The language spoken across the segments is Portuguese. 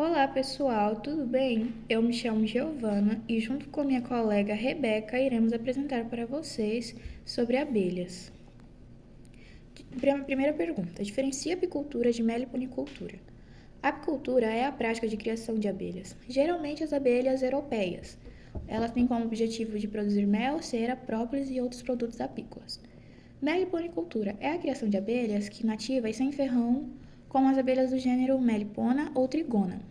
Olá pessoal, tudo bem? Eu me chamo Giovana e junto com minha colega Rebeca iremos apresentar para vocês sobre abelhas. Primeira pergunta: diferencia apicultura de meliponicultura? A apicultura é a prática de criação de abelhas, geralmente as abelhas europeias. Elas têm como objetivo de produzir mel, cera, própolis e outros produtos apícolas. Meliponicultura é a criação de abelhas nativas sem ferrão, como as abelhas do gênero Melipona ou Trigona.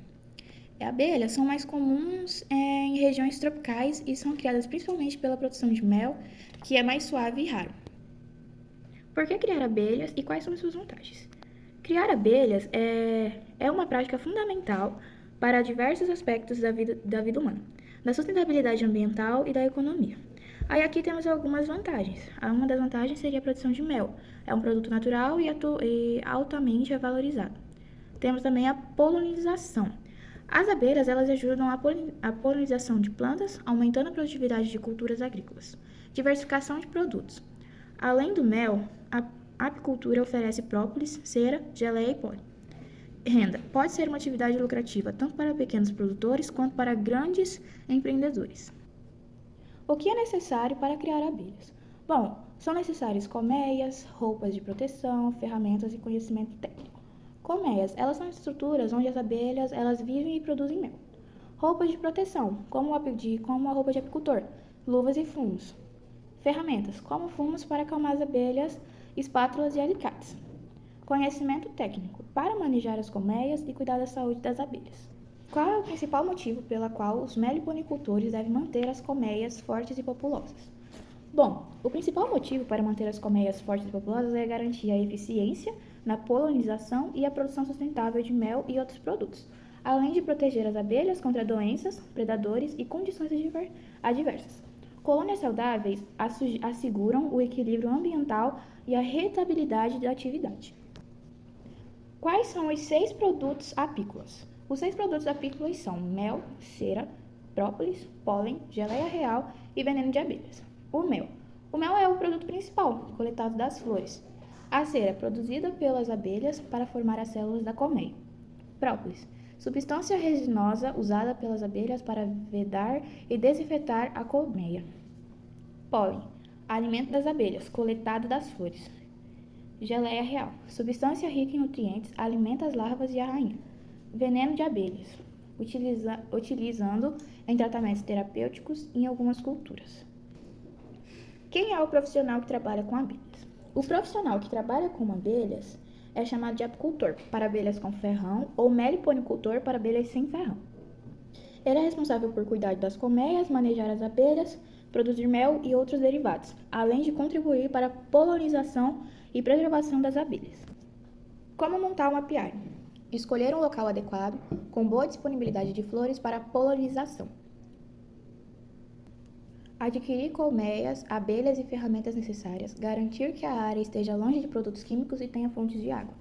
Abelhas são mais comuns em regiões tropicais e são criadas principalmente pela produção de mel, que é mais suave e raro. Por que criar abelhas e quais são as suas vantagens? Criar abelhas é uma prática fundamental para diversos aspectos da vida humana, da sustentabilidade ambiental e da economia. Aí aqui temos algumas vantagens. Uma das vantagens seria a produção de mel. É um produto natural e altamente valorizado. Temos também a polinização. As abelhas elas ajudam a polinização de plantas, aumentando a produtividade de culturas agrícolas. Diversificação de produtos. Além do mel, a apicultura oferece própolis, cera, geleia e pólen. Renda. Pode ser uma atividade lucrativa tanto para pequenos produtores quanto para grandes empreendedores. O que é necessário para criar abelhas? Bom, são necessárias colmeias, roupas de proteção, ferramentas e conhecimento técnico. Colmeias, elas são estruturas onde as abelhas elas vivem e produzem mel. Roupas de proteção, como a roupa de apicultor, luvas e fumos. Ferramentas, como fumos para acalmar as abelhas, espátulas e alicates. Conhecimento técnico, para manejar as colmeias e cuidar da saúde das abelhas. Qual é o principal motivo pela qual os meliponicultores devem manter as colmeias fortes e populosas? Bom, o principal motivo para manter as colmeias fortes e populosas é garantir a eficiência na polinização e a produção sustentável de mel e outros produtos, além de proteger as abelhas contra doenças, predadores e condições adversas. Colônias saudáveis asseguram o equilíbrio ambiental e a rentabilidade da atividade. Quais são os 6 produtos apícolas? Os 6 produtos apícolas são mel, cera, própolis, pólen, geleia real e veneno de abelhas. O mel. O mel é o produto principal, coletado das flores. A cera, produzida pelas abelhas para formar as células da colmeia. Própolis. Substância resinosa usada pelas abelhas para vedar e desinfetar a colmeia. Pólen. Alimento das abelhas, coletado das flores. Geleia real. Substância rica em nutrientes, alimenta as larvas e a rainha. Veneno de abelhas. Utilizando em tratamentos terapêuticos em algumas culturas. Quem é o profissional que trabalha com abelhas? O profissional que trabalha com abelhas é chamado de apicultor para abelhas com ferrão ou meliponicultor para abelhas sem ferrão. Ele é responsável por cuidar das colmeias, manejar as abelhas, produzir mel e outros derivados, além de contribuir para a polinização e preservação das abelhas. Como montar um apiário? Escolher um local adequado, com boa disponibilidade de flores para a polinização. Adquirir colmeias, abelhas e ferramentas necessárias, garantir que a área esteja longe de produtos químicos e tenha fontes de água.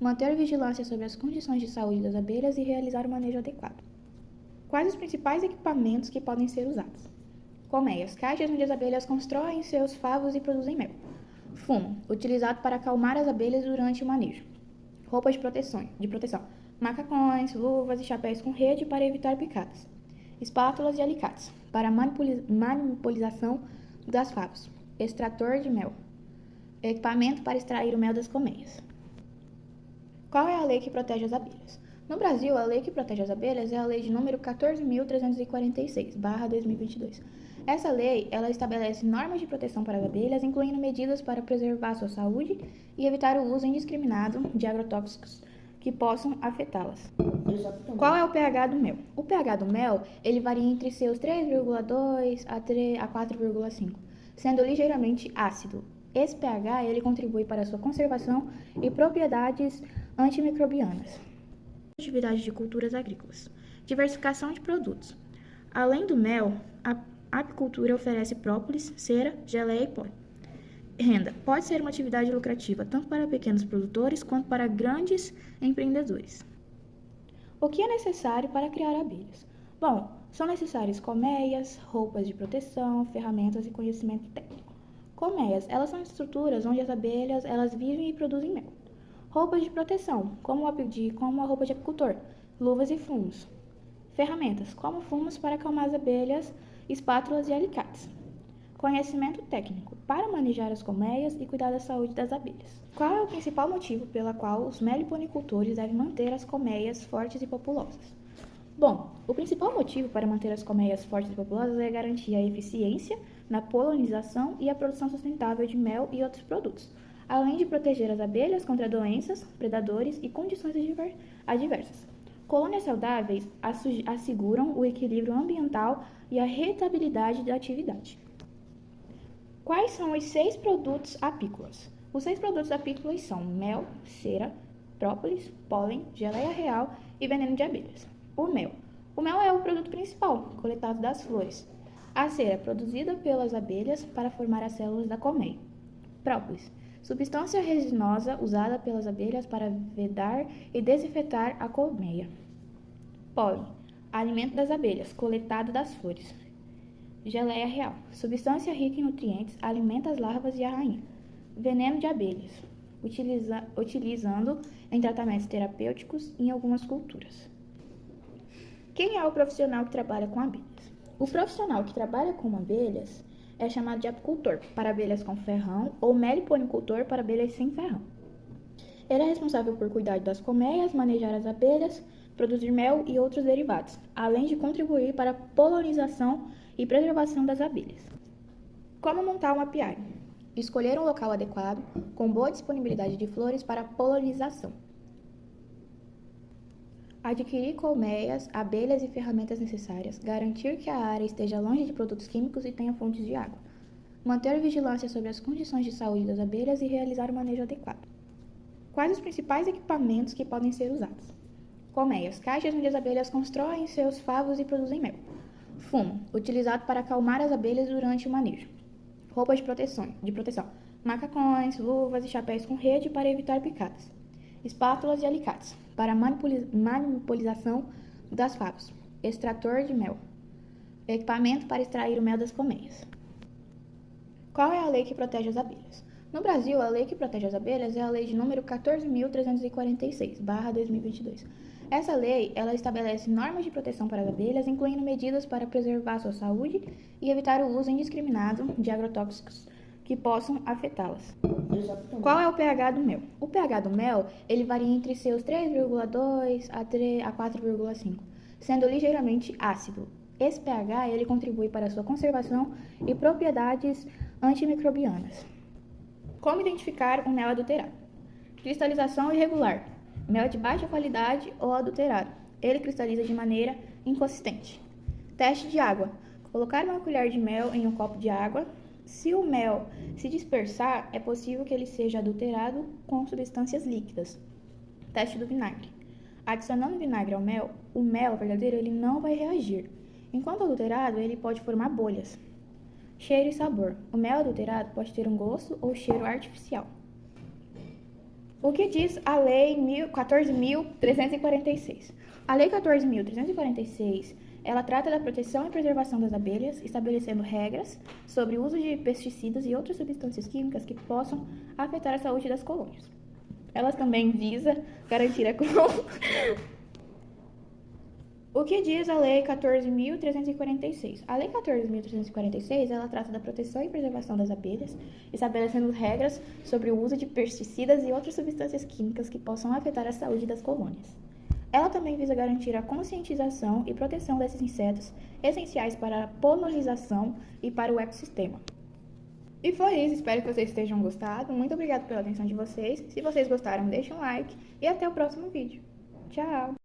Manter vigilância sobre as condições de saúde das abelhas e realizar o manejo adequado. Quais os principais equipamentos que podem ser usados? Colmeias, caixas onde as abelhas constroem seus favos e produzem mel. Fumo, utilizado para acalmar as abelhas durante o manejo. Roupas de proteção, macacões, luvas e chapéus com rede para evitar picadas. Espátulas e alicates, para manipulização das favos. Extrator de mel. Equipamento para extrair o mel das colmeias. Qual é a lei que protege as abelhas? No Brasil, a lei que protege as abelhas é a lei de número 14.346/2022. Essa lei, ela estabelece normas de proteção para as abelhas, incluindo medidas para preservar sua saúde e evitar o uso indiscriminado de agrotóxicos que possam afetá-las. Qual é o pH do mel? O pH do mel, ele varia entre seus 3,2 a 4,5, sendo ligeiramente ácido. Esse pH, ele contribui para a sua conservação e propriedades antimicrobianas. Atividade de culturas agrícolas. Diversificação de produtos. Além do mel, a apicultura oferece própolis, cera, geleia e pólen. Renda. Pode ser uma atividade lucrativa tanto para pequenos produtores quanto para grandes empreendedores. O que é necessário para criar abelhas? Bom, são necessárias colmeias, roupas de proteção, ferramentas e conhecimento técnico. Colmeias, elas são estruturas onde as abelhas elas vivem e produzem mel. Roupas de proteção, como a roupa de apicultor, luvas e fumos. Ferramentas, como fumos para acalmar as abelhas, espátulas e alicates. Conhecimento técnico, para manejar as colmeias e cuidar da saúde das abelhas. Qual é o principal motivo pela qual os meliponicultores devem manter as colmeias fortes e populosas? Bom, o principal motivo para manter as colmeias fortes e populosas é garantir a eficiência na polinização e a produção sustentável de mel e outros produtos, além de proteger as abelhas contra doenças, predadores e condições adversas. Colônias saudáveis asseguram o equilíbrio ambiental e a rentabilidade da atividade. Quais são os 6 produtos apícolas? Os 6 produtos apícolas são mel, cera, própolis, pólen, geleia real e veneno de abelhas. O mel. O mel é o produto principal, coletado das flores. A cera é produzida pelas abelhas para formar as células da colmeia. Própolis. Substância resinosa usada pelas abelhas para vedar e desinfetar a colmeia. Pólen. Alimento das abelhas, coletado das flores. Geleia real. Substância rica em nutrientes, alimenta as larvas e a rainha. Veneno de abelhas. Utilizando em tratamentos terapêuticos em algumas culturas. Quem é o profissional que trabalha com abelhas? O profissional que trabalha com abelhas é chamado de apicultor, para abelhas com ferrão, ou meliponicultor, para abelhas sem ferrão. Ele é responsável por cuidar das colmeias, manejar as abelhas, produzir mel e outros derivados, além de contribuir para a polinização e preservação das abelhas. Como montar um apiário? Escolher um local adequado, com boa disponibilidade de flores para a polinização. Adquirir colmeias, abelhas e ferramentas necessárias, garantir que a área esteja longe de produtos químicos e tenha fontes de água. Manter vigilância sobre as condições de saúde das abelhas e realizar o manejo adequado. Quais os principais equipamentos que podem ser usados? Colmeias, caixas onde as abelhas constroem seus favos e produzem mel. Fumo, utilizado para acalmar as abelhas durante o manejo. Roupas de proteção, macacões, luvas e chapéus com rede para evitar picadas. Espátulas e alicates, para manipulização das favos. Extrator de mel. Equipamento para extrair o mel das colmeias. Qual é a lei que protege as abelhas? No Brasil, a lei que protege as abelhas é a lei de número 14.346/2022. Essa lei, ela estabelece normas de proteção para as abelhas, incluindo medidas para preservar sua saúde e evitar o uso indiscriminado de agrotóxicos que possam afetá-las. Qual é o pH do mel? O pH do mel, ele varia entre seus 3,2 a 4,5, sendo ligeiramente ácido. Esse pH, ele contribui para a sua conservação e propriedades antimicrobianas. Como identificar um mel adulterado? Cristalização irregular. Mel de baixa qualidade ou adulterado. Ele cristaliza de maneira inconsistente. Teste de água. Colocar uma colher de mel em um copo de água. Se o mel se dispersar, é possível que ele seja adulterado com substâncias líquidas. Teste do vinagre. Adicionando vinagre ao mel, o mel verdadeiro ele não vai reagir. Enquanto adulterado, ele pode formar bolhas. Cheiro e sabor. O mel adulterado pode ter um gosto ou cheiro artificial. O que diz a Lei 14.346? A Lei 14.346, ela trata da proteção e preservação das abelhas, estabelecendo regras sobre o uso de pesticidas e outras substâncias químicas que possam afetar a saúde das colônias. Ela também visa garantir a O que diz a Lei 14.346? A Lei 14.346, ela trata da proteção e preservação das abelhas, estabelecendo regras sobre o uso de pesticidas e outras substâncias químicas que possam afetar a saúde das colônias. Ela também visa garantir a conscientização e proteção desses insetos, essenciais para a polinização e para o ecossistema. E foi isso, espero que vocês tenham gostado. Muito obrigada pela atenção de vocês. Se vocês gostaram, deixem um like e até o próximo vídeo. Tchau!